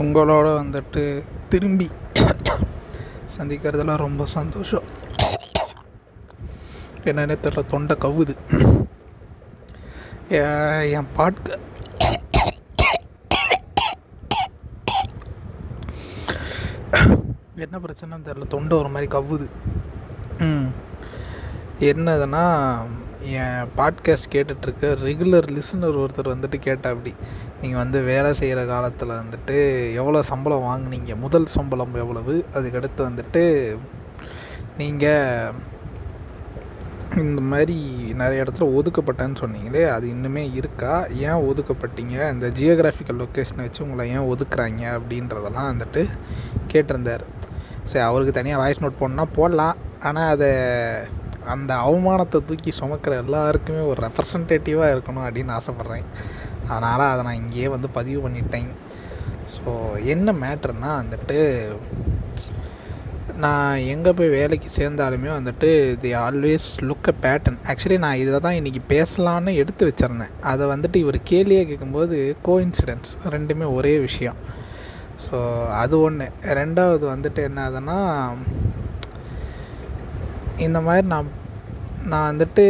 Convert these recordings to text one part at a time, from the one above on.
உங்களோட வந்துட்டு திரும்பி சந்திக்கிறதுல ரொம்ப சந்தோஷம். என்னன்னே தெரியல, தொண்டை கவுது. என் பாட்க என்ன பிரச்சனைன்னு தெரில, தொண்டை ஒரு மாதிரி கவுது. என்னதுன்னா, என் பாட்காஸ்ட் கேட்டுட்ருக்க ரெகுலர் லிசனர் ஒருத்தர் வந்துட்டு அப்படி நீங்கள் வந்து வேலை செய்கிற காலத்தில் வந்துட்டு எவ்வளோ சம்பளம் வாங்குனீங்க, முதல் சம்பளம் எவ்வளவு, அதுக்கடுத்து வந்துட்டு நீங்கள் இந்த மாதிரி நிறைய இடத்துல ஒதுக்கப்பட்டேன்னு சொன்னீங்களே, அது இன்னுமே இருக்கா, ஏன் ஒதுக்கப்பட்டீங்க, இந்த ஜியோகிராஃபிக்கல் லொக்கேஷனை வச்சு உங்களை ஏன் ஒதுக்குறாங்க அப்படின்றதெல்லாம் வந்துட்டு கேட்டிருந்தார். சரி, அவருக்கு தனியாக வாய்ஸ் நோட் போடணுன்னா போடலாம். ஆனால் அதை அந்த அவமானத்தை தூக்கி சுமக்கிற எல்லாருக்குமே ஒரு ரெப்ரசன்டேட்டிவாக இருக்கணும் அப்படின்னு ஆசைப்பட்றேன். அதனால் அதை நான் இங்கேயே வந்து பதிவு பண்ணிட்டேன். ஸோ என்ன மேட்ருன்னா வந்துட்டு, நான் எங்கே போய் வேலைக்கு சேர்ந்தாலுமே வந்துட்டு the always look a pattern. Actually நான் இதை தான் இன்றைக்கி பேசலான்னு எடுத்து வச்சுருந்தேன். அதை வந்துட்டு இவர் கேள்வியே கேட்கும்போது கோஇன்சிடென்ஸ், ரெண்டுமே ஒரே விஷயம். ஸோ அது ஒன்று. ரெண்டாவது வந்துட்டு என்ன ஆகுதுன்னா, இந்த மாதிரி நான் வந்துட்டு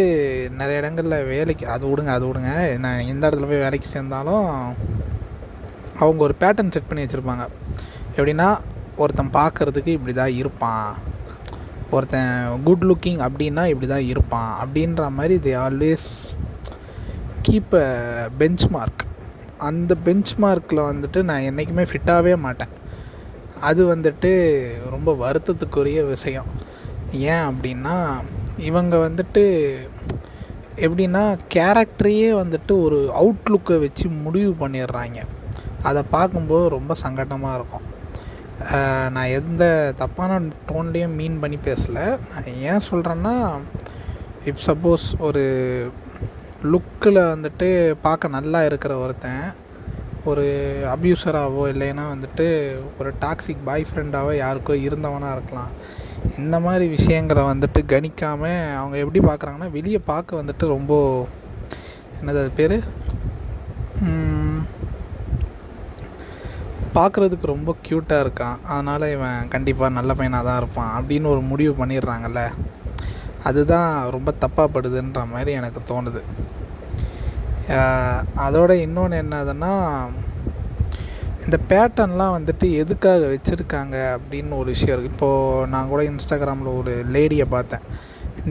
நிறைய இடங்களில் வேலைக்கு அது விடுங்க நான் எந்த இடத்துல போய் வேலைக்கு சேர்ந்தாலும் அவங்க ஒரு பேட்டர்ன் செட் பண்ணி வச்சுருப்பாங்க. எப்படின்னா, ஒருத்தன் பார்க்குறதுக்கு இப்படி தான் இருப்பான், ஒருத்தன் குட் லுக்கிங் அப்படின்னா இப்படி தான் இருப்பான் அப்படின்ற மாதிரி they always keep a bench mark. அந்த பெஞ்ச் மார்க்கில் வந்துட்டு நான் என்றைக்குமே ஃபிட்டாகவே மாட்டேன். அது வந்துட்டு ரொம்ப வருத்தத்துக்குரிய விஷயம். ஏன் அப்படின்னா, இவங்க வந்துட்டு எப்படின்னா கேரக்டரையே வந்துட்டு ஒரு அவுட்லுக்கை வச்சு முடிவு பண்ணிடுறாங்க. அதை பார்க்கும்போது ரொம்ப சங்கடமாக இருக்கும். நான் எந்த தப்பான டோன்லேயும் மீன் பண்ணி பேசலை. நான் ஏன் சொல்கிறேன்னா, இப் சப்போஸ் ஒரு லுக்கில் வந்துட்டு பார்க்க நல்லா இருக்கிற ஒருத்தன் ஒரு அப்யூசராகவோ இல்லைன்னா வந்துட்டு ஒரு டாக்ஸிக் பாய் ஃப்ரெண்டாகவோ யாருக்கோ இருந்தவனாக இருக்கலாம். இந்த மாதிரி விஷயங்களை வந்துட்டு கணிக்காமல் அவங்க எப்படி பார்க்குறாங்கன்னா, வெளியே பார்க்க வந்துட்டு ரொம்ப என்னது அது பேர், பார்க்குறதுக்கு ரொம்ப க்யூட்டாக இருக்கான், அதனால் இவன் கண்டிப்பாக நல்ல பையனாக தான் இருப்பான் அப்படின்னு ஒரு முடிவு பண்ணிடுறாங்கல்ல. அதுதான் ரொம்ப தப்பாகப்படுதுன்ற மாதிரி எனக்கு தோணுது. அதோட இன்னொன்று என்னதுன்னா, இந்த பேட்டர்ன்லாம் வந்துட்டு எதுக்காக வச்சுருக்காங்க அப்படின்னு ஒரு விஷயம் இருக்குது. இப்போது நான் கூட இன்ஸ்டாகிராமில் ஒரு லேடியை பார்த்தேன்.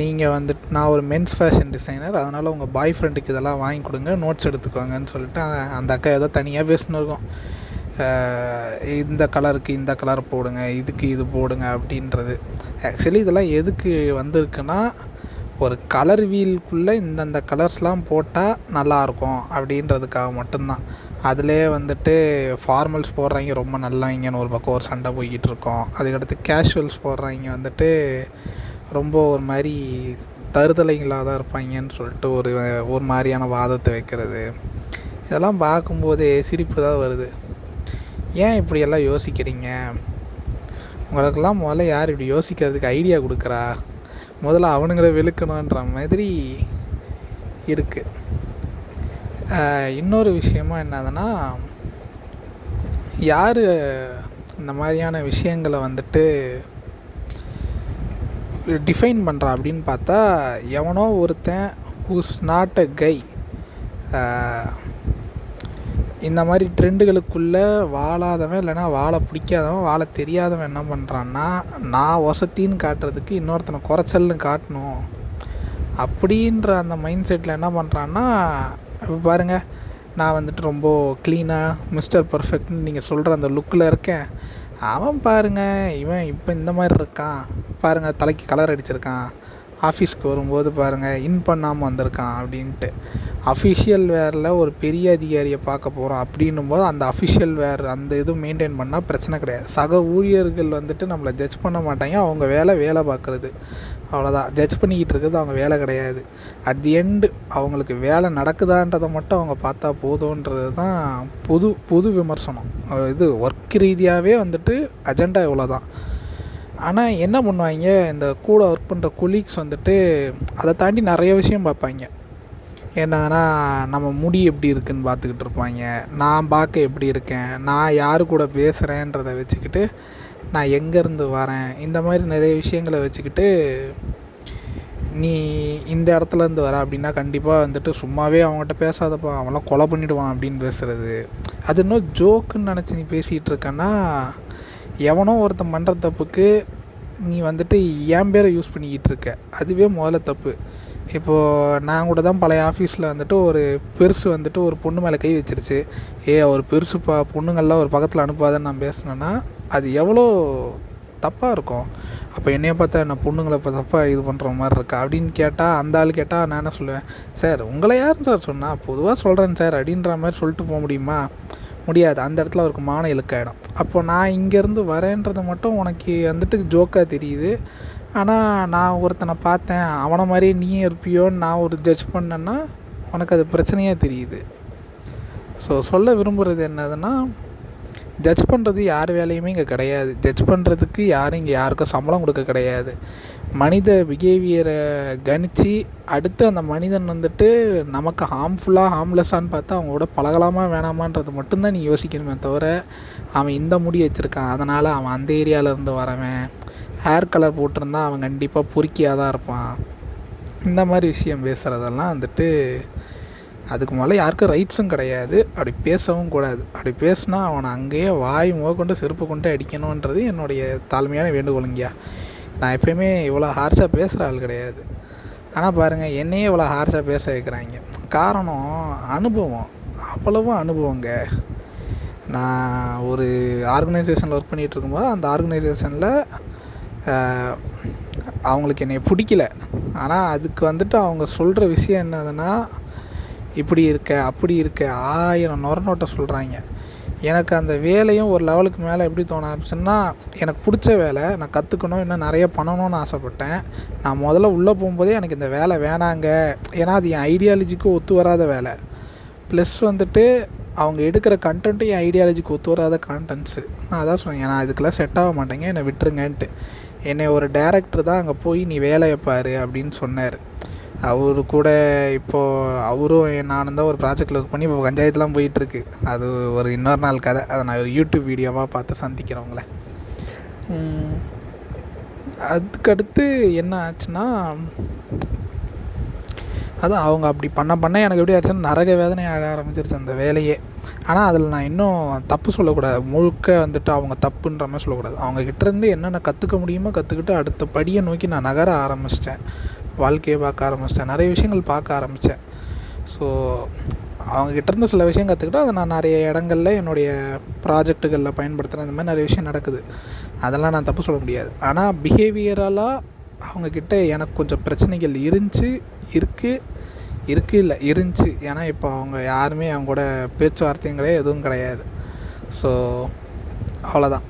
நீங்கள் வந்துட்டு, நான் ஒரு மென்ஸ் ஃபேஷன் டிசைனர், அதனால் உங்கள் பாய் ஃப்ரெண்டுக்கு இதெல்லாம் வாங்கி கொடுங்க, நோட்ஸ் எடுத்துக்கோங்கன்னு சொல்லிட்டு அந்த அக்கா ஏதோ தனியாக பேசினிருக்கோம். இந்த கலருக்கு இந்த கலர் போடுங்க, இதுக்கு இது போடுங்க அப்படின்றது. ஆக்சுவலி இதெல்லாம் எதுக்கு வந்திருக்குன்னா, ஒரு கலர் வீலுக்குள்ளே இந்தந்த கலர்ஸ்லாம் போட்டால் நல்லாயிருக்கும் அப்படின்றதுக்காக மட்டும்தான். அதிலே வந்துட்டு ஃபார்மல்ஸ் போடுறவங்க ரொம்ப நல்லவங்கன்னு ஒரு பக்கம் ஒரு சண்டை போய்கிட்டு இருக்கோம். அதுக்கடுத்து கேஷுவல்ஸ் போடுறவங்க வந்துட்டு ரொம்ப ஒரு மாதிரி தருதலைங்களாக தான் இருப்பாங்கன்னு சொல்லிட்டு ஒரு மாதிரியான வாதத்தை வைக்கிறது. இதெல்லாம் பார்க்கும்போதே சிரிப்பு தான் வருது. ஏன் இப்படியெல்லாம் யோசிக்கிறீங்க? உங்களுக்கெல்லாம் முதல்ல யார் இப்படி யோசிக்கிறதுக்கு ஐடியா கொடுக்குறா? முதல்ல அவனுங்களை வெளுக்கணுன்ற மாதிரி இருக்குது. இன்னொரு விஷயமா என்னதுன்னா, யார் இந்த மாதிரியான விஷயங்களை வந்துட்டு டிஃபைன் பண்ணுறா அப்படின்னு பார்த்தா, எவனோ ஒருத்தன் ஹூஸ் நாட் அ கை இந்த மாதிரி ட்ரெண்டுகளுக்குள்ளே வாழாதவன், இல்லைனா வாழ பிடிக்காதவன், வாழ தெரியாதவன் என்ன பண்ணுறான்னா, நான் வசத்தின்னு காட்டுறதுக்கு இன்னொருத்தனை குறைச்சல்னு காட்டணும் அப்படின்ற அந்த மைண்ட் செட்டில் என்ன பண்ணுறான்னா, இப்போ பாருங்கள், நான் வந்துட்டு ரொம்ப க்ளீனாக மிஸ்டர் பர்ஃபெக்ட்னு நீங்கள் சொல்கிற அந்த லுக்கில் இருக்கேன். அவன் பாருங்கள், இவன் இப்போ இந்த மாதிரி இருக்கான் பாருங்கள், தலைக்கு கலர் அடிச்சிருக்கான், ஆஃபீஸ்க்கு வரும்போது பாருங்கள் இன் பண்ணாமல் வந்திருக்கான் அப்படின்ட்டு. அஃபிஷியல் வேரில் ஒரு பெரிய அதிகாரியை பார்க்க போகிறோம் அப்படின்னும் போது அந்த அஃபிஷியல் வேர் அந்த இது மெயின்டைன் பண்ணால் பிரச்சனை கிடையாது. சக ஊழியர்கள் வந்துட்டு நம்மளை ஜட்ஜ் பண்ண மாட்டாங்க. அவங்க வேலை பார்க்குறது, அவ்வளோதான். ஜட்ஜ் பண்ணிக்கிட்டு இருக்கிறது அவங்க வேலை கிடையாது. அட் தி எண்டு அவங்களுக்கு வேலை நடக்குதான்றதை மட்டும் அவங்க பார்த்தா போதுன்றது தான் புது விமர்சனம். இது ஒர்க் ரீதியாகவே வந்துட்டு அஜெண்டா இவ்வளோ தான். ஆனால் என்ன பண்ணுவாங்க, இந்த கூட ஒர்க் பண்ணுற கொலீக்ஸ் வந்துட்டு அதை தாண்டி நிறைய விஷயம் பார்ப்பாங்க. என்னன்னா நம்ம முடி எப்படி இருக்குன்னு பார்த்துக்கிட்டு இருப்பாங்க, நான் பார்க்க எப்படி இருக்கேன், நான் யார் கூட பேசுகிறேன்றதை வச்சுக்கிட்டு நான் எங்கேருந்து வரேன், இந்த மாதிரி நிறைய விஷயங்களை வச்சுக்கிட்டு நீ இந்த இடத்துலேருந்து வர அப்படின்னா கண்டிப்பாக வந்துட்டு சும்மாவே அவங்ககிட்ட பேசாதப்பா, அவன்லாம் கொலை பண்ணிவிடுவான் அப்படின்னு பேசுகிறது. அது இன்னும் ஜோக்குன்னு நினச்சி நீ பேசிகிட்டு இருக்கன்னா, எவனோ ஒருத்தன் பண்ணுற தப்புக்கு நீ வந்துட்டு என் பேரை யூஸ் பண்ணிக்கிட்டு இருக்க, அதுவே முதல்ல தப்பு. இப்போது நான் கூட தான் பழைய ஆஃபீஸில் வந்துட்டு ஒரு பெருசு வந்துட்டு ஒரு பொண்ணு மேலே கை வச்சிருச்சு, ஒரு பெருசுப்பா பொண்ணுங்கள்லாம் ஒரு பக்கத்தில் அனுப்பாதன்னு நான் பேசினேன்னா அது எவ்வளோ தப்பாக இருக்கும். அப்போ என்னைய பார்த்தா என்ன பொண்ணுங்களை இப்போ தப்பாக இது பண்ணுற மாதிரி இருக்கா அப்படின்னு கேட்டால், அந்த ஆள் கேட்டால் நான் என்ன சொல்லுவேன், சார் உங்களை யாருன்னு சார் சொன்னால், பொதுவாக சொல்கிறேன் சார் அப்படின்ற மாதிரி சொல்லிட்டு போக முடியுமா? முடியாது. அந்த இடத்துல அவருக்கு மான இழுக்காயிடும். அப்போ நான் இங்கேருந்து வரேன்றது மட்டும் உனக்கு வந்துட்டு ஜோக்காக தெரியுது. ஆனால் நான் ஒருத்தனை பார்த்தேன், அவனை மாதிரியே நீ இருப்பியோன்னு நான் ஒரு ஜட்ஜ் பண்ணேன்னா உனக்கு அது பிரச்சனையாக தெரியுது. ஸோ சொல்ல விரும்புகிறது என்னதுன்னா, ஜட்ஜ் பண்ணுறது யார் வேலையுமே இங்கே கிடையாது. ஜட்ஜ் பண்ணுறதுக்கு யாரும் இங்கே யாருக்கும் சம்பளம் கொடுக்க கிடையாது. மனித பிஹேவியரை கணித்து அடுத்து அந்த மனிதன் வந்துட்டு நமக்கு ஹார்ம்லெஸ்ஸான்னு பார்த்தா அவங்களோட பழகலாமா வேணாமான்றது மட்டும்தான் நீ யோசிக்கணுமே தவிர, அவன் இந்த முடி வச்சுருக்கான் அதனால் அவன் அந்த ஏரியாவிலேருந்து வரவன், ஹேர் கலர் போட்டிருந்தா அவன் கண்டிப்பாக பொறுக்கியாக தான் இருப்பான், இந்த மாதிரி விஷயம் பேசுகிறதெல்லாம் வந்துட்டு அதுக்கு மேலே யாருக்கும் ரைட்ஸும் கிடையாது. அப்படி பேசவும் கூடாது. அப்படி பேசினா அவனை அங்கேயே வாய் கொண்டு செருப்பு கொண்டு அடிக்கணுன்றது என்னுடைய தாழ்மையான வேண்டுகோளுங்கய்யா. நான் எப்போயுமே இவ்வளோ ஹார்ஷாக பேசுகிற ஆள் கிடையாது. ஆனால் பாருங்கள், என்னையே இவ்வளோ ஹார்ஷாக பேச வைக்கிறாங்க. காரணம் அனுபவம், அவ்வளவும் அனுபவங்க. நான் ஒரு ஆர்கனைசேஷனில் ஒர்க் பண்ணிகிட்டு இருக்கும்போது அந்த ஆர்கனைசேஷனில் அவங்களுக்கு என்னை பிடிக்கல. ஆனால் அதுக்கு வந்துட்டு அவங்க சொல்கிற விஷயம் என்னதுன்னா, இப்படி இருக்க அப்படி இருக்க 1000 நொட்டை சொல்கிறாங்க. எனக்கு அந்த வேலையும் ஒரு லெவலுக்கு மேலே எப்படி தோண ஆரம்பிச்சுன்னா, எனக்கு பிடிச்ச வேலை, நான் கற்றுக்கணும், இன்னும் நிறைய பண்ணணும்னு ஆசைப்பட்டேன். நான் முதல்ல உள்ளே போகும்போதே எனக்கு இந்த வேலை வேணாங்க, ஏன்னா அது என் ஐடியாலஜிக்கு ஒத்து வராத வேலை. ப்ளஸ் வந்துட்டு அவங்க எடுக்கிற கண்டென்ட்டு என் ஐடியாலஜிக்கு ஒத்து வராத கான்டென்ட்ஸு. நான் அதான் சொன்னேன், நான் இதுக்கெல்லாம் செட் ஆக மாட்டேங்க, என்னை விட்டுருங்கன்ட்டு. என்னை ஒரு டைரக்டர் தான் அங்கே போய் நீ வேலையை பாரு அப்படின்னு சொன்னார். அவரு கூட இப்போது அவரும் நானும் தான் ஒரு ப்ராஜெக்டில் ஒர்க் பண்ணி இப்போ பஞ்சாயத்துலாம் போயிட்டுருக்கு. அது ஒரு இன்னொரு நாள் கதை. அதை நான் ஒரு யூடியூப் வீடியோவாக பார்த்து சந்திக்கிறவங்கள. அதுக்கடுத்து என்ன ஆச்சுன்னா, அதான் அவங்க அப்படி பண்ண எனக்கு எப்படி ஆச்சுன்னா நரக வேதனை ஆக ஆரம்பிச்சிருச்சு அந்த வேலையே. ஆனால் அதில் நான் இன்னும் தப்பு சொல்லக்கூடாது, முழுக்க வந்துட்டு அவங்க தப்புன்ற மாதிரி சொல்லக்கூடாது. அவங்கக்கிட்டேருந்து என்னென்ன கற்றுக்க முடியுமோ கற்றுக்கிட்டு அடுத்த படியை நோக்கி நான் நகர ஆரம்பிச்சிட்டேன். வாழ்க்கையை பார்க்க ஆரம்பிச்சிட்டேன், நிறைய விஷயங்கள் பார்க்க ஆரம்பித்தேன். ஸோ அவங்கக்கிட்டேருந்து சில விஷயம் கற்றுக்கிட்டு அதை நான் நிறைய இடங்களில் என்னுடைய ப்ராஜெக்ட்டுகளில் பயன்படுத்துகிறேன். இந்த மாதிரி நிறைய விஷயம் நடக்குது, அதெல்லாம் நான் தப்பு சொல்ல முடியாது. ஆனால் பிஹேவியரலாக அவங்கக்கிட்ட எனக்கு கொஞ்சம் பிரச்சனைகள் இருந்துச்சு. ஏன்னா இப்போ அவங்க யாருமே அவங்க கூட பேச்சுவார்த்தையும் கிடையாது, எதுவும் கிடையாது. ஸோ அவ்வளோதான்.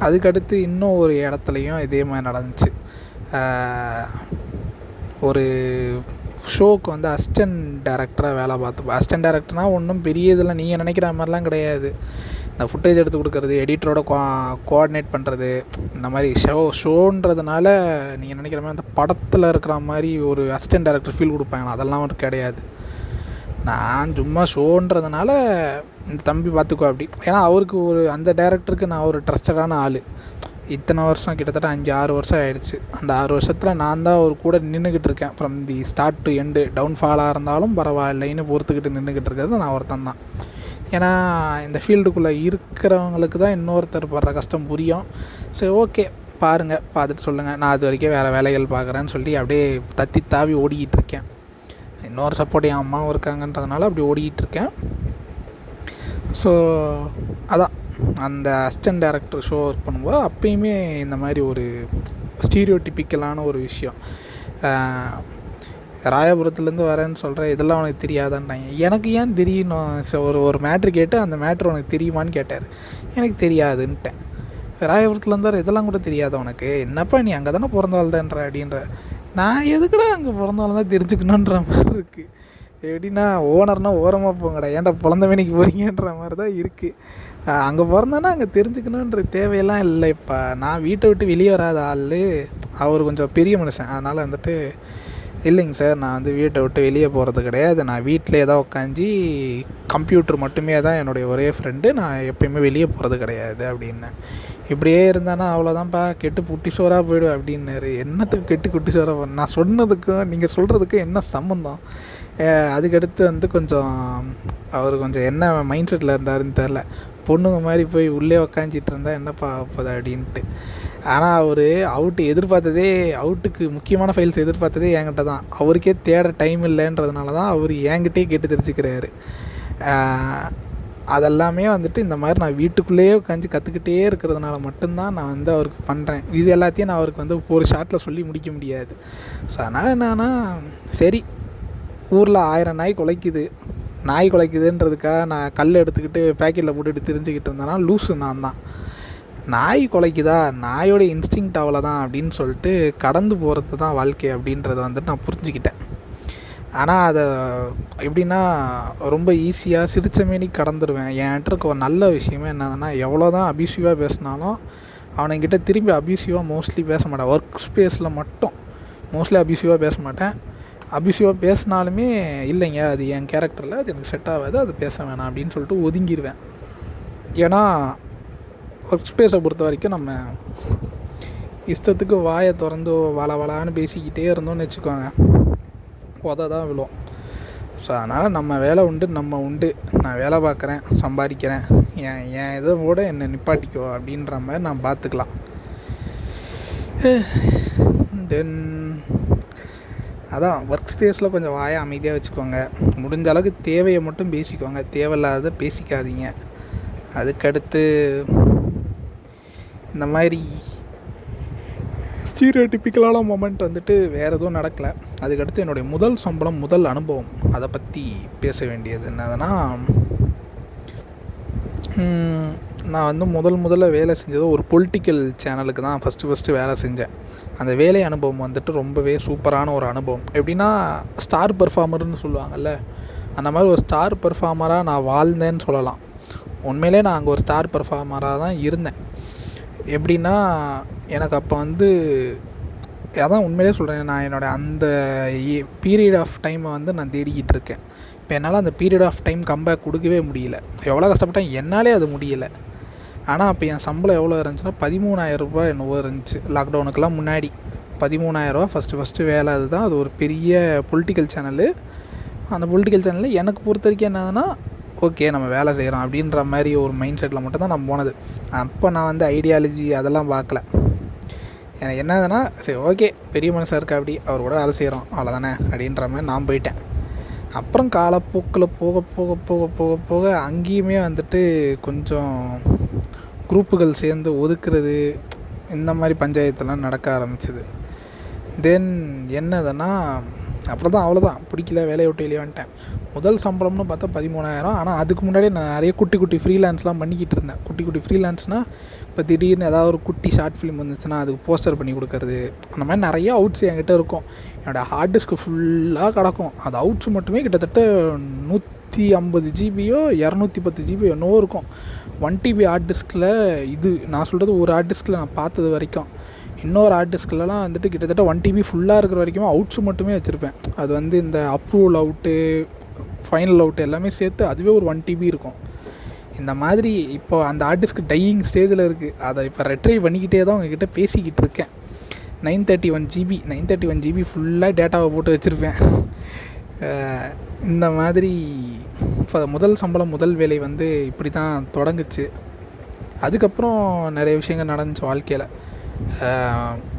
அதுக்கடுத்து இன்னும் ஒரு இடத்துலையும் இதே மாதிரி நடந்துச்சு. ஒரு ஷோவுக்கு வந்து அசிஸ்டன்ட் டைரக்டராக வேலை பார்த்து, அசிஸ்டன்ட் டைரக்டர்னால் ஒன்றும் பெரிய இதெல்லாம் நீங்கள் நினைக்கிற மாதிரிலாம் கிடையாது. இந்த ஃபுட்டேஜ் எடுத்து கொடுக்குறது, எடிட்டரோட கோஆர்டினேட் பண்ணுறது, இந்த மாதிரி ஷோன்றதுனால நீங்கள் நினைக்கிற மாதிரி அந்த படத்தில் இருக்கிற மாதிரி ஒரு அசிஸ்டன்ட் டைரக்டர் ஃபீல் கொடுப்பாங்க, அதெல்லாம் ஒரு கிடையாது. நான் சும்மா ஷோன்றதுனால இந்த தம்பி பார்த்துக்கோ அப்படி. ஏன்னா அவருக்கு ஒரு அந்த டைரக்டருக்கு நான் ஒரு ட்ரஸ்டடான ஆள். இத்தனை வருஷம், கிட்டத்தட்ட 5-6 வருஷம் ஆகிடுச்சு. அந்த 6 வருஷத்தில் நான் தான் அவர் கூட நின்றுக்கிட்டு இருக்கேன். From the start to end. டவுன்ஃபாலாக இருந்தாலும் பரவாயில்லைன்னு பொறுத்துக்கிட்டு நின்றுக்கிட்டு இருக்கிறது நான் ஒருத்தன் தான். ஏன்னா இந்த ஃபீல்டுக்குள்ளே இருக்கிறவங்களுக்கு தான் இன்னொருத்தர் படுற கஷ்டம் புரியும். சரி, ஓகே, பாருங்கள், பார்த்துட்டு சொல்லுங்கள், நான் அது வரைக்கும் வேறு வேலைகள் பார்க்குறேன்னு சொல்லி அப்படியே தத்தி தாவி ஓடிக்கிட்டு இருக்கேன். இன்னொரு சப்போர்ட் என் அம்மாவும் இருக்காங்கன்றதுனால அப்படி ஓடிக்கிட்டு இருக்கேன். ஸோ அதான் அந்த அசிஸ்டன்ட் டைரக்டர் ஷோ ஒர்க் பண்ணும்போது அப்பயுமே இந்த மாதிரி ஒரு ஸ்டீரியோடிப்பிக்கலான ஒரு விஷயம். ராயபுரத்துலேருந்து வரேன்னு சொல்கிறேன், இதெல்லாம் உனக்கு தெரியாதான்ட்டாங்க. எனக்கு ஏன் தெரியணும்? ஒரு மேட்ரு கேட்டு அந்த மேட்ரு உனக்கு தெரியுமான்னு கேட்டார். எனக்கு தெரியாதுன்ட்டேன். ராயபுரத்துலேருந்து இதெல்லாம் கூட தெரியாத உனக்கு? என்னப்பா நீ அங்கே தானே பிறந்தால்தான்ற அப்படின்ற. நான் எதுக்குடா அங்கே பிறந்தாலும் தான் தெரிஞ்சுக்கணுன்ற மாதிரி இருக்குது. எப்படின்னா ஓனர்னால் ஓரமாக போங்கடா, ஏன்டா பிறந்த வேலைக்கு போகிறீங்கன்ற மாதிரி தான் இருக்குது. அங்கே பிறந்தேன்னா அங்கே தெரிஞ்சுக்கணுன்ற தேவையெல்லாம் இல்லைப்பா. நான் வீட்டை விட்டு வெளியே வராத ஆள். அவர் கொஞ்சம் பெரிய மனுஷன், அதனால் வந்துட்டு இல்லைங்க சார், நான் வந்து வீட்டை விட்டு வெளியே போகிறது கிடையாது. நான் வீட்டிலே தான் உட்காந்து கம்ப்யூட்டர் மட்டுமே தான் என்னுடைய ஒரே ஃப்ரெண்டு. நான் எப்பயுமே வெளியே போகிறது கிடையாது அப்படின்னேன். இப்படியே இருந்தானா அவ்வளோதான்ப்பா, கெட்டு குட்டி சோறாக போய்டும் அப்படின்னாரு. என்னத்துக்கு கெட்டு குட்டி சோறாக? நான் சொன்னதுக்கும் நீங்கள் சொல்கிறதுக்கும் என்ன சம்மந்தம்? அதுக்கடுத்து வந்து கொஞ்சம் அவர் கொஞ்சம் என்ன மைண்ட் செட்டில் இருந்தாருன்னு தெரில. பொண்ணுங்க மாதிரி போய் உள்ளே உக்காஞ்சிட்டு இருந்தால் என்னப்பா ஆகப்போகுது அப்படின்ட்டு. ஆனால் அவர் அவுட்டுக்கு முக்கியமான ஃபைல்ஸ் எதிர்பார்த்ததே என்கிட்ட தான். அவருக்கே தேட டைம் இல்லைன்றதுனால தான் அவர் என்கிட்டே கேட்டு தெரிஞ்சுக்கிறாரு. அதெல்லாமே வந்துட்டு இந்த மாதிரி நான் வீட்டுக்குள்ளேயே உட்காந்து கற்றுக்கிட்டே இருக்கிறதுனால மட்டும்தான் நான் வந்து அவருக்கு பண்ணுறேன். இது எல்லாத்தையும் நான் அவருக்கு வந்து ஒரு ஷாட்டில் சொல்லி முடிக்க முடியாது. ஸோ அதனால் என்னன்னா, சரி, ஊரில் 1000 நாய் குலைக்குதுன்றதுக்காக நான் கல் எடுத்துக்கிட்டு பேக்கெட்டில் போட்டுட்டு தெரிஞ்சுக்கிட்டு இருந்தேன்னா லூஸு நான் தான். நாய் குலைக்குதா, நாயோட இன்ஸ்டிங்க்ட் அவ்வளோதான் அப்படின்னு சொல்லிட்டு கடந்து போகிறது தான் வாழ்க்கை அப்படின்றத வந்துட்டு நான் புரிஞ்சுக்கிட்டேன். ஆனால் அதை எப்படின்னா ரொம்ப ஈஸியாக சிரிச்சமேனி கடந்துருவேன். என்கிட்ட இருக்க ஒரு நல்ல விஷயமே என்னதுன்னா, எவ்வளோ தான் அபியூசிவாக பேசினாலும் அவனுங்கிட்ட திரும்பி அபியூசிவாக மோஸ்ட்லி பேச மாட்டேன். ஒர்க் ஸ்பேஸில் மட்டும் மோஸ்ட்லி அபியூசிவாக பேச மாட்டேன். அபியூசிவாக பேசினாலுமே இல்லைங்க, அது என் கேரக்டரில், அது எனக்கு செட் ஆகாது, அது பேச வேணாம் அப்படின்னு சொல்லிட்டு ஒதுங்கிடுவேன். ஏன்னா ஒர்க் ஸ்பேஸை பொறுத்த வரைக்கும் நம்ம இஷ்டத்துக்கு வாயை திறந்து வளான்னு பேசிக்கிட்டே இருந்தோம்னு வச்சுக்கோங்க, தான் விழும். ஸோ அதனால் நம்ம வேலை உண்டு, நம்ம உண்டு. நான் வேலை பார்க்குறேன், சம்பாதிக்கிறேன், என் இதை கூட என்னை நிப்பாட்டிக்கோ அப்படின்ற மாதிரி நான் பார்த்துக்கலாம். தென் அதான் ஒர்க் ஸ்பேஸில் கொஞ்சம் வாயை அமைதியாக வச்சுக்கோங்க. முடிஞ்ச அளவுக்கு தேவையை மட்டும் பேசிக்கோங்க, தேவையில்லாத பேசிக்காதீங்க. அதுக்கடுத்து இந்த மாதிரி ஸ்டீரியோடிப்பிக்கலான மொமெண்ட் வந்துட்டு வேறு எதுவும் நடக்கலை. அதுக்கடுத்து என்னுடைய முதல் சம்பளம், முதல் அனுபவம், அதை பற்றி பேச வேண்டியது என்னதுன்னா, நான் வந்து முதல்ல வேலை செஞ்சது ஒரு பொலிட்டிக்கல் சேனலுக்கு தான் ஃபஸ்ட்டு வேலை செஞ்சேன். அந்த வேலை அனுபவம் வந்துட்டு ரொம்பவே சூப்பரான ஒரு அனுபவம். எப்படின்னா ஸ்டார் பெர்ஃபார்மர்னு சொல்லுவாங்கள்ல, அந்த மாதிரி ஒரு ஸ்டார் பெர்ஃபார்மராக நான் வாழ்ந்தேன்னு சொல்லலாம். உண்மையிலே நான் அங்கே ஒரு ஸ்டார் பெர்ஃபார்மராக தான் இருந்தேன். எப்படின்னா எனக்கு அப்போ வந்து அதான் உண்மையிலே சொல்கிறேன், நான் என்னோடய அந்த பீரியட் ஆஃப் டைமை வந்து நான் தேடிக்கிட்டு இருக்கேன். இப்போ என்னால் அந்த பீரியட் ஆஃப் டைம் கம்பேக் கொடுக்கவே முடியல. எவ்வளோ கஷ்டப்பட்டேன், என்னாலே அது முடியலை. ஆனால் அப்போ என் சம்பளம் எவ்வளோ இருந்துச்சுன்னா 13,000 ரூபாய் என்னவோ இருந்துச்சு. லாக்டவுனுக்கெல்லாம் முன்னாடி 13,000 ரூபா ஃபஸ்ட்டு வேலை. அதுதான் அது ஒரு பெரிய பொலிட்டிக்கல் சேனலு. அந்த பொலிட்டிக்கல் சேனலில் எனக்கு பொறுத்த வரைக்கும் என்னதுன்னா, ஓகே நம்ம வேலை செய்கிறோம் அப்படின்ற மாதிரி ஒரு மைண்ட் செட்டில் மட்டும் தான் நான் போனது. அப்போ நான் வந்து ஐடியாலஜி அதெல்லாம் பார்க்கல. எனக்கு என்னதுன்னா, சரி ஓகே பெரிய மனுஷன் இருக்கா, அப்படி அவர் கூட வேலை செய்கிறோம் அவ்வளோதானே அப்படின்ற மாதிரி நான் போயிட்டேன். அப்புறம் காலப்போக்கில் போக போக போக போக போக அங்கேயுமே வந்துட்டு கொஞ்சம் குரூப்புகள் சேர்ந்து ஒதுக்குறது, இந்த மாதிரி பஞ்சாயத்தெல்லாம் நடக்க ஆரம்பிச்சிது. தென் என்னதுன்னா, அவ்வளோதான் பிடிக்கல, வேலையை விட்டு வெளியே வந்துட்டேன். முதல் சம்பளம்னு பார்த்தா 13,000. ஆனால் அதுக்கு முன்னாடி நான் நிறைய குட்டி ஃப்ரீலான்ஸ்லாம் பண்ணிக்கிட்டு இருந்தேன். குட்டி ஃப்ரீலான்ஸ்னால் இப்போ திடீர்னு ஏதாவது ஒரு குட்டி ஷார்ட் ஃபிலிம் வந்துச்சுன்னா அதுக்கு போஸ்டர் பண்ணி கொடுக்கறது, அந்த மாதிரி நிறையா அவுட்ஸ் என்கிட்ட இருக்கும். என்னோடய ஹார்ட் டிஸ்க்கு ஃபுல்லாக கிடக்கும். அது அவுட்ஸ் மட்டுமே கிட்டத்தட்ட 150 ஜிபியோ 210 ஜிபியோ என்னவோ இருக்கும். 1 TB ஹார்ட் டிஸ்கில். இது நான் சொல்கிறது ஒரு ஹார்ட் டிஸ்கில் நான் பார்த்தது வரைக்கும். இன்னொரு ஹார்ட் டிஸ்கிலலாம் வந்துட்டு கிட்டத்தட்ட 1 TB ஃபுல்லாக இருக்கிற வரைக்கும் அவுட்ஸு மட்டுமே வச்சுருப்பேன். அது வந்து இந்த அப்ரூவல் அவுட்டு, ஃபைனல் அவுட்டு எல்லாமே சேர்த்து அதுவே ஒரு 1 TB இருக்கும். இந்த மாதிரி இப்போ அந்த ஹார்ட் டிஸ்க் டையிங் ஸ்டேஜில் இருக்குது. அதை இப்போ ரெட்ரைவ் பண்ணிக்கிட்டே தான் உங்ககிட்ட பேசிக்கிட்டு இருக்கேன். 931 GB ஃபுல்லாக டேட்டாவை போட்டு வச்சுருப்பேன். இந்த மாதிரி முதல் சம்பளம், முதல் வேலை வந்து இப்படி தான் தொடங்குச்சு. அதுக்கப்புறம் நிறைய விஷயங்கள் நடந்துச்சு வாழ்க்கையில்.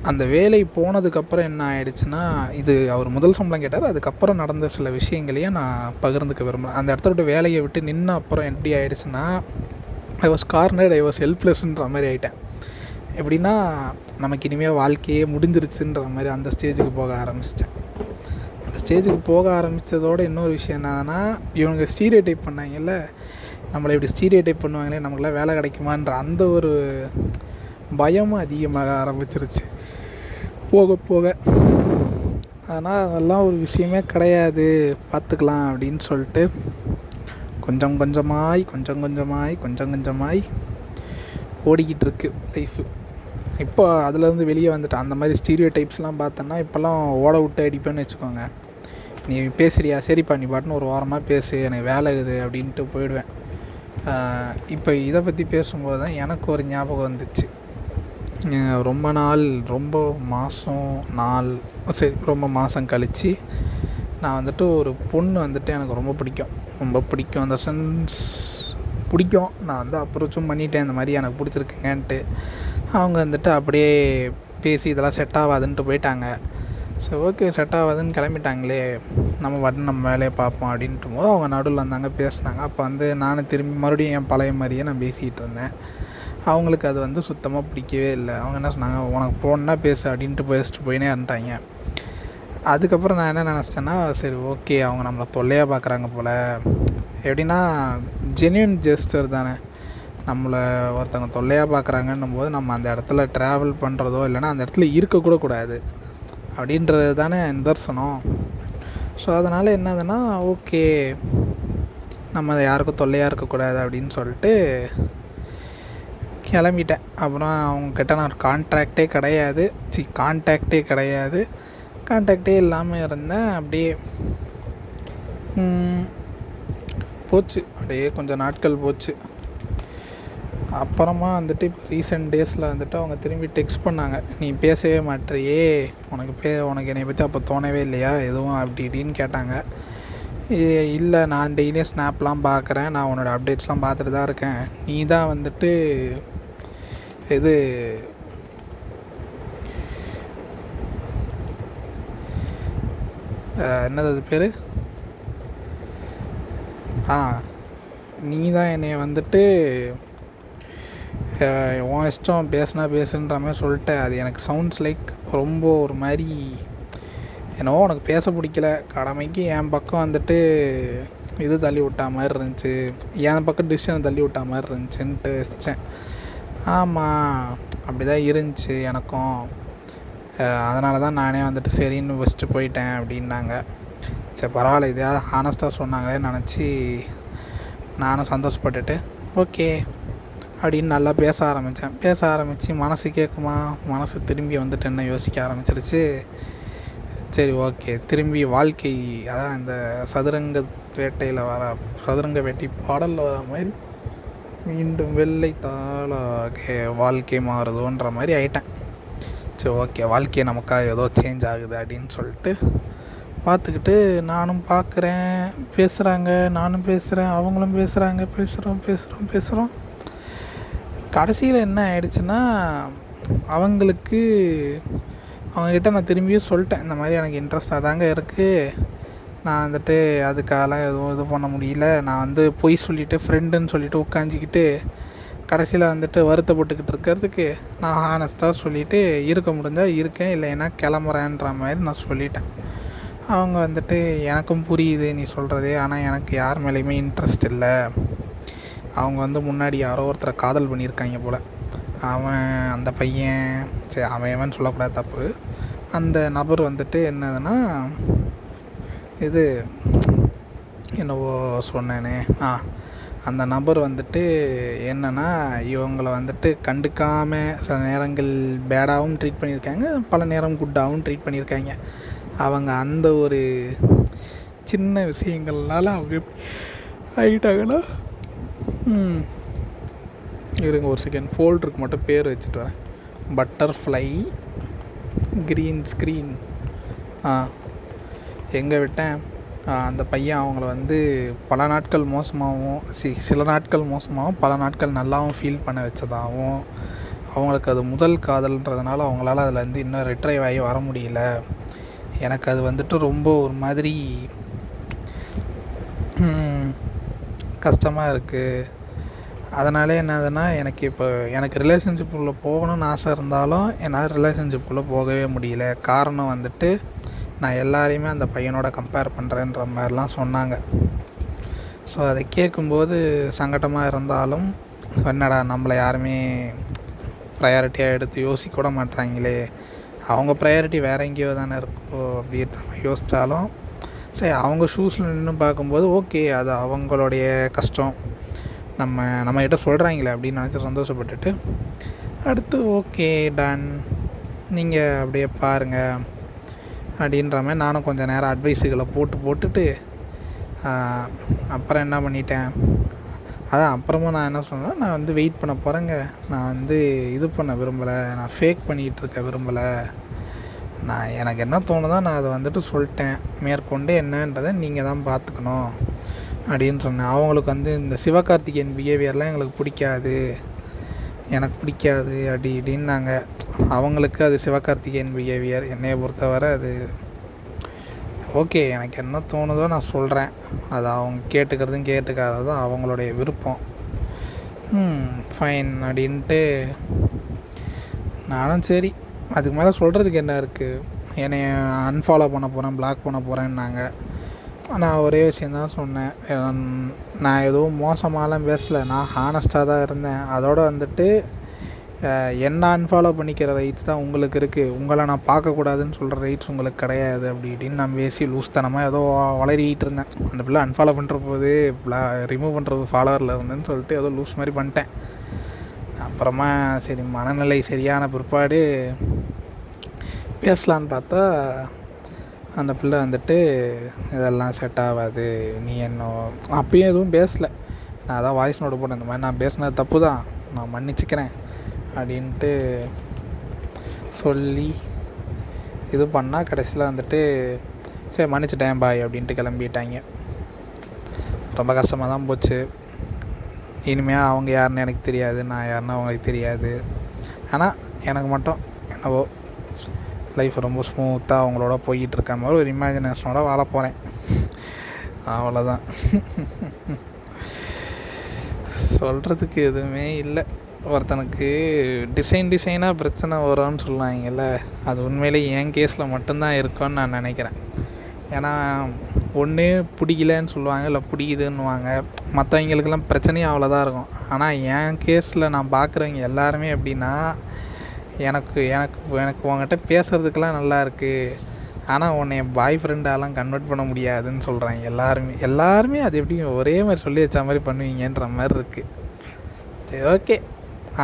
அந்த வேலை போனதுக்கப்புறம் என்ன ஆகிடுச்சுன்னா, இது அவர் முதல் சம்பளம் கேட்டார். அதுக்கப்புறம் நடந்த சில விஷயங்களையும் நான் பகிர்ந்துக்க விரும்புகிறேன். அந்த இடத்த விட்டு வேலையை விட்டு நின்ன அப்புறம் எப்படி ஆகிடுச்சுன்னா, I was cornered, I was ஹெல்ப்லெஸ்ன்ற மாதிரி ஆகிட்டேன். எப்படின்னா நமக்கு இனிமேல் வாழ்க்கையே முடிஞ்சிருச்சுன்ற மாதிரி அந்த ஸ்டேஜுக்கு போக ஆரம்பிச்சிட்டேன். அந்த ஸ்டேஜுக்கு போக ஆரம்பித்ததோட இன்னொரு விஷயம் என்னன்னா, இவங்க ஸ்டீரியோடைப் பண்ணாங்கல்ல, நம்மளை இப்படி ஸ்டீரியோடைப் பண்ணுவாங்களே, நமக்குலாம் வேலை கிடைக்குமான்ற அந்த ஒரு பயமும் அதிகமாக ஆரம்பிச்சிருச்சு போக போக. ஆனால் அதெல்லாம் ஒரு விஷயமே கிடையாது, பார்த்துக்கலாம் அப்படின்னு சொல்லிட்டு கொஞ்சம் கொஞ்சமாய் ஓடிக்கிட்டு இருக்கு லைஃபு. இப்போ அதுலேருந்து வெளியே வந்துட்டேன். அந்த மாதிரி ஸ்டீரியோ டைப்ஸ்லாம் பார்த்தோன்னா இப்போல்லாம் ஓட விட்டு அடிப்பேன்னு வச்சுக்கோங்க. நீ பேசுகிறியா, சரிப்பா நீ பாட்டுன்னு ஒரு வாரமாக பேசு, எனக்கு வேலை இருக்குது அப்படின்ட்டு போயிடுவேன். இப்போ இதை பற்றி பேசும்போது தான் எனக்கு ஒரு ஞாபகம் வந்துச்சு. ரொம்ப நாள், ரொம்ப மாதம் கழித்து நான் வந்துட்டு ஒரு பொண்ணு வந்துட்டு எனக்கு ரொம்ப பிடிக்கும். அந்த சென்ஸ் பிடிக்கும். நான் வந்து அப்ரோச்சும் பண்ணிட்டேன், இந்த மாதிரி எனக்கு பிடிச்சிருக்குங்கன்ட்டு. அவங்க வந்துட்டு அப்படியே பேசி இதெல்லாம் செட் ஆகாதுன்ட்டு போயிட்டாங்க. ஸோ ஓகே, செட் ஆகாதுன்னு கிளம்பிட்டாங்களே, நம்ம வேலையை பார்ப்போம் அப்படின்ட்டு போது அவங்க நடுவில் வந்தாங்க, பேசினாங்க. அப்போ வந்து நானும் திரும்பி மறுபடியும் என் பழைய மாதிரியே நான் பேசிக்கிட்டு இருந்தேன். அவங்களுக்கு அது வந்து சுத்தமாக பிடிக்கவே இல்லை. அவங்க என்ன சொன்னாங்க, உனக்கு போகணுன்னா பேசு அப்படின்ட்டு பேசிட்டு போயினே இருந்துட்டாங்க. அதுக்கப்புறம் நான் என்ன நினச்சிட்டேன்னா, சரி ஓகே, அவங்க நம்மளை தொல்லையாக பார்க்குறாங்க போல். எப்படின்னா ஜென்யூன் ஜெஸ்டர் தானே, நம்மளை ஒருத்தவங்க தொல்லையாக பார்க்குறாங்கன்னும் போது நம்ம அந்த இடத்துல ட்ராவல் பண்ணுறதோ இல்லைனா அந்த இடத்துல இருக்கக்கூட கூடாது அப்படின்றது தானே நிதர்சனம். ஸோ அதனால் என்னதுன்னா, ஓகே நம்ம யாருக்கும் தொல்லையாக இருக்கக்கூடாது அப்படின்னு சொல்லிட்டு கிளம்பிட்டேன். அப்புறம் அவங்கக்கிட்ட நான் கான்டாக்டே கிடையாது, கான்டாக்டே இல்லாமல் இருந்தேன். அப்படியே போச்சு, அப்படியே கொஞ்சம் நாட்கள் போச்சு. அப்புறமா வந்துட்டு இப்போ ரீசெண்ட் டேஸில் வந்துட்டு அவங்க திரும்பி டெக்ஸ்ட் பண்ணாங்க, நீ பேசவே மாட்டேறியே, உனக்கு என்னை பற்றி அப்போ தோணவே இல்லையா எதுவும் அப்படி இப்படின்னு கேட்டாங்க. இல்லை, நான் டெய்லியும் ஸ்னாப்லாம் பார்க்குறேன், நான் உன்னோடய அப்டேட்ஸ்லாம் பார்த்துட்டு தான் இருக்கேன், நீ தான் வந்துட்டு இது என்னது அது பேர், நீ தான் என்னை வந்துட்டு உன் இஷ்டம் பேசுனா பேசுன்ற மாதிரி சொல்லிட்டேன். அது எனக்கு சவுண்ட்ஸ் லைக் ரொம்ப ஒரு மாதிரி என்னவோ உனக்கு பேச பிடிக்கல, கடமைக்கு என் பக்கம் வந்துட்டு இது தள்ளி விட்டா மாதிரி இருந்துச்சு, என் பக்கம் டிசிஷன் தள்ளி விட்டா மாதிரி இருந்துச்சுன்ட்டு வச்சிட்டேன். ஆமாம், அப்படி தான் இருந்துச்சு எனக்கும், அதனால தான் நானே வந்துட்டு சரின்னு வச்சுட்டு போயிட்டேன் அப்படின்னாங்க. சரி பரவாயில்ல, இதையாவது ஹானஸ்ட்டாக சொன்னாங்களேன்னு நினச்சி நானும் சந்தோஷப்பட்டுட்டு ஓகே அப்படின்னு நல்லா பேச ஆரம்பித்து மனசு கேட்குமா, மனசு திரும்பி வந்துட்டு என்ன யோசிக்க ஆரம்பிச்சிருச்சு. சரி ஓகே, திரும்பி வாழ்க்கை, அதான் இந்த சதுரங்க வேட்டை பாடலில் வர மாதிரி மீண்டும் வெள்ளை தாளாக வாழ்க்கை மாறுதோன்ற மாதிரி ஆயிட்டேன். சரி ஓகே, வாழ்க்கையை நமக்காக ஏதோ சேஞ்ச் ஆகுது அப்படின்னு சொல்லிட்டு பார்த்துக்கிட்டு நானும் பார்க்குறேன், பேசுகிறாங்க, நானும் பேசுகிறேன், அவங்களும் பேசுகிறாங்க, பேசுகிறோம். கடைசியில் என்ன ஆயிடுச்சுன்னா, அவங்கக்கிட்ட நான் திரும்பியும் சொல்லிட்டேன், இந்த மாதிரி எனக்கு இன்ட்ரெஸ்டாக தாங்க இருக்குது, நான் வந்துட்டு அதுக்காகலாம் எதுவும் இது பண்ண முடியல, நான் வந்து பொய் சொல்லிவிட்டு ஃப்ரெண்டுன்னு சொல்லிவிட்டு உட்காந்துக்கிட்டு கடைசியில் வந்துட்டு வருத்தப்பட்டுக்கிட்டு இருக்கிறதுக்கு நான் ஹானஸ்ட்டாக சொல்லிவிட்டு இருக்க முடிஞ்சால் இருக்கேன், இல்லைன்னா கிளம்புறேன்ற மாதிரி நான் சொல்லிட்டேன். அவங்க வந்துட்டு எனக்கும் புரியுது நீ சொல்கிறது, ஆனால் எனக்கு யார் மேலேயுமே இன்ட்ரெஸ்ட் இல்லை, அவங்க வந்து முன்னாடி யாரோ ஒருத்தரை காதல் பண்ணியிருக்காங்க போல், அந்த பையன், சரி அவன் சொல்லக்கூடாது தப்பு, அந்த நபர் வந்துட்டு என்னதுன்னா, இது என்னவோ சொன்னேனே, அந்த நபர் வந்துட்டு என்னென்னா, இவங்களை வந்துட்டு கண்டுக்காமல் சில நேரங்கள் பேடாகவும் ட்ரீட் பண்ணியிருக்காங்க, பல நேரம் குட்டாகவும் ட்ரீட் பண்ணியிருக்காங்க. அவங்க அந்த ஒரு சின்ன விஷயங்கள்னால அவங்க ஆகிட்டாங்கன்னா, இருங்க ஒரு செகண்ட், ஃபோல்டருக்கு மட்டும் பேர் வச்சுட்டு வரேன், பட்டர்ஃப்ளை க்ரீன் ஸ்க்ரீன். எங்கே விட்டேன், அந்த பையன் அவங்கள வந்து பல நாட்கள் மோசமாகவும் சில நாட்கள் மோசமாகவும் பல நாட்கள் நல்லாவும் ஃபீல் பண்ண வச்சதாகவும், அவங்களுக்கு அது முதல் காதல்ன்றதுனால அவங்களால அதில் வந்து இன்னும் ரிட்ரைவ் ஆகி வர முடியல. எனக்கு அது வந்துட்டு ரொம்ப ஒரு மாதிரி கஷ்டமாக இருக்குது. அதனாலே என்னதுன்னா, எனக்கு ரிலேஷன்ஷிப்புக்குள்ளே போகணும்னு ஆசை இருந்தாலும் என்னால் ரிலேஷன்ஷிப்புக்குள்ளே போகவே முடியல. காரணம் வந்துட்டு நான் எல்லாரையுமே அந்த பையனோட கம்பேர் பண்ணுறேன்ற மாதிரிலாம் சொன்னாங்க. ஸோ அதை கேட்கும்போது சங்கடமாக இருந்தாலும், என்னடா நம்மளை யாருமே ப்ரையாரிட்டியாக எடுத்து யோசிக்க கூட மாட்டாங்களே, அவங்க ப்ரையாரிட்டி வேறு எங்கேயோ தானே இருக்கோ அப்படின்ற யோசித்தாலும், சரி அவங்க ஷூஸில் நின்று பார்க்கும்போது ஓகே, அது அவங்களுடைய கஷ்டம், நம்மகிட்ட சொல்கிறாங்களே அப்படின்னு நினச்சி சந்தோஷப்பட்டுட்டு அடுத்து ஓகே டன், நீங்கள் அப்படியே பாருங்கள் அப்படின்ற மாதிரி நானும் கொஞ்சம் நேரம் அட்வைஸுகளை போட்டுட்டு அப்புறம் என்ன பண்ணிட்டேன், அதான் அப்புறமா நான் என்ன சொன்னேன்னா, நான் வந்து வெயிட் பண்ண போகிறேங்க, நான் வந்து இது பண்ண விரும்பலை, நான் ஃபேக் பண்ணிகிட்டு இருக்க விரும்பலை, நான் எனக்கு என்ன தோணுதோ நான் அதை வந்துட்டு சொல்லிட்டேன், மேற்கொண்டு என்னன்றதை நீங்கள் தான் பார்த்துக்கணும் அப்படின்னு சொன்னேன். அவங்களுக்கு வந்து இந்த சிவகார்த்திகேயன் பிஹேவியர்லாம் எங்களுக்கு பிடிக்காது, எனக்கு பிடிக்காது அப்படி இப்படின்னாங்க. அவங்களுக்கு அது சிவகார்த்திகேயன் பிஹேவியர், என்னையை பொறுத்தவரை அது ஓகே, எனக்கு என்ன தோணுதோ நான் சொல்கிறேன், அது அவங்க கேட்டுக்கிறதும் கேட்டுக்காததும் அவங்களுடைய விருப்பம், ஃபைன் அப்படின்ட்டு நானும் சரி அதுக்கு மேலே சொல்கிறதுக்கு என்ன இருக்குது, என்னை அன்ஃபாலோ பண்ண போகிறேன், பிளாக் பண்ண போகிறேன்னாங்க. நான் ஒரே விஷயந்தான் சொன்னேன், நான் எதுவும் மோசமாலாம் பேசலை, நான் ஹானஸ்ட்டாக தான் இருந்தேன். அதோடு வந்துட்டு என்ன அன்ஃபாலோ பண்ணிக்கிற ரைட்ஸ் தான் உங்களுக்கு இருக்குது, உங்களை நான் பார்க்கக்கூடாதுன்னு சொல்கிற ரைட்ஸ் உங்களுக்கு கிடையாது அப்படி இப்படின்னு நான் பேசி லூஸ்தனமாக ஏதோ வளரிக்கிட்டு இருந்தேன். அந்த பிள்ளை அன்ஃபாலோ பண்ணுற போது ரிமூவ் பண்ணுறது ஃபாலோவரில் இருந்தேன்னு சொல்லிட்டு ஏதோ லூஸ் மாதிரி பண்ணிட்டேன். அப்புறமா சரி மனநிலை சரியான பிற்பாடு பேசலான்னு பார்த்தா அந்த பிள்ளை வந்துட்டு இதெல்லாம் செட் ஆகாது, நீ என்ன அப்பயும் எதுவும் பேசலை. நான் அதான் வாய்ஸ் நோட்டு போட்டேன், இந்த மாதிரி நான் பேசினது தப்பு தான், நான் மன்னிச்சிக்கிறேன் அப்படின்ட்டு சொல்லி இது பண்ணால் கடைசியில் வந்துட்டு சரி மன்னிச்சிட்டேன் பாய் அப்படின்ட்டு கிளம்பிட்டாங்க. ரொம்ப கஷ்டமாக தான் போச்சு. இனிமேல் அவங்க யாருன்னு எனக்கு தெரியாது, நான் யாருன்னு அவங்களுக்கு தெரியாது. ஆனால் எனக்கு மட்டும் என்னவோ லைஃப் ரொம்ப ஸ்மூத்தாக அவங்களோட போய்கிட்டு இருக்க மாதிரி ஒரு இமேஜினேஷனோட வாழ போகிறேன், அவ்வளோதான். சொல்கிறதுக்கு எதுவுமே இல்லை. ஒருத்தனுக்கு டிசைனாக பிரச்சனை வரும்னு சொல்லுவாங்கல்ல, அது உண்மையிலே என் கேஸில் மட்டும்தான் இருக்கும்னு நான் நினைக்கிறேன். ஏன்னா ஒன்று பிடிக்கலன்னு சொல்லுவாங்க, இல்லை பிடிக்குதுன்னுவாங்க, மற்றவங்களுக்கெல்லாம் பிரச்சனையும் அவ்வளோதான் இருக்கும். ஆனால் என் கேஸில் நான் பார்க்குறவங்க எல்லாருமே எப்படின்னா, எனக்கு எனக்கு எனக்கு உங்கள்கிட்ட பேசுகிறதுக்கெல்லாம் நல்லா இருக்குது, ஆனால் உன்னை என் பாய் ஃப்ரெண்டாலாம் கன்வெர்ட் பண்ண முடியாதுன்னு சொல்கிறாங்க எல்லாருமே. அது எப்படி ஒரே மாதிரி சொல்லி வச்ச மாதிரி பண்ணுவீங்கன்ற மாதிரி இருக்குது. சரி ஓகே,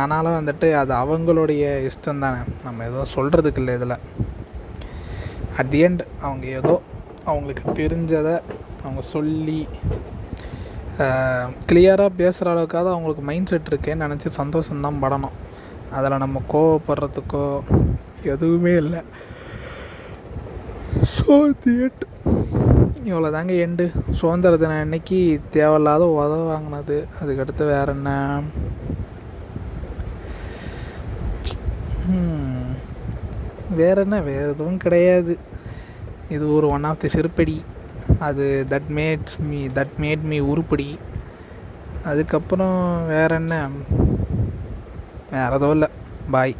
ஆனாலும் வந்துட்டு அது அவங்களுடைய இஷ்டம் தானே, நம்ம எதுவும் சொல்கிறதுக்கு இல்லை இதில். அட் தி எண்ட் அவங்க ஏதோ அவங்களுக்கு தெரிஞ்சதை அவங்க சொல்லி கிளியராக பேசுகிற அளவுக்காவது அவங்களுக்கு மைண்ட் செட் இருக்கேன்னு நினச்சி சந்தோஷம்தான் படணும். அதில் நம்ம கோவப்படுறதுக்கோ எதுவுமே இல்லை. ஸோ தி எண்ட் இவ்வளோ தாங்க எண்டு. சுதந்திர தினம் அன்னைக்கு தேவையில்லாத உதவ வாங்கினது, அதுக்கடுத்து வேறு என்ன, வேறு எதுவும் கிடையாது. இது ஒரு ஒன் ஆஃப் தி சிறுபடி. அது தட் மேட் மீ உருப்படி. அதுக்கப்புறம் வேறு என்ன, வேறு எதுவும் இல்லை. பாய்.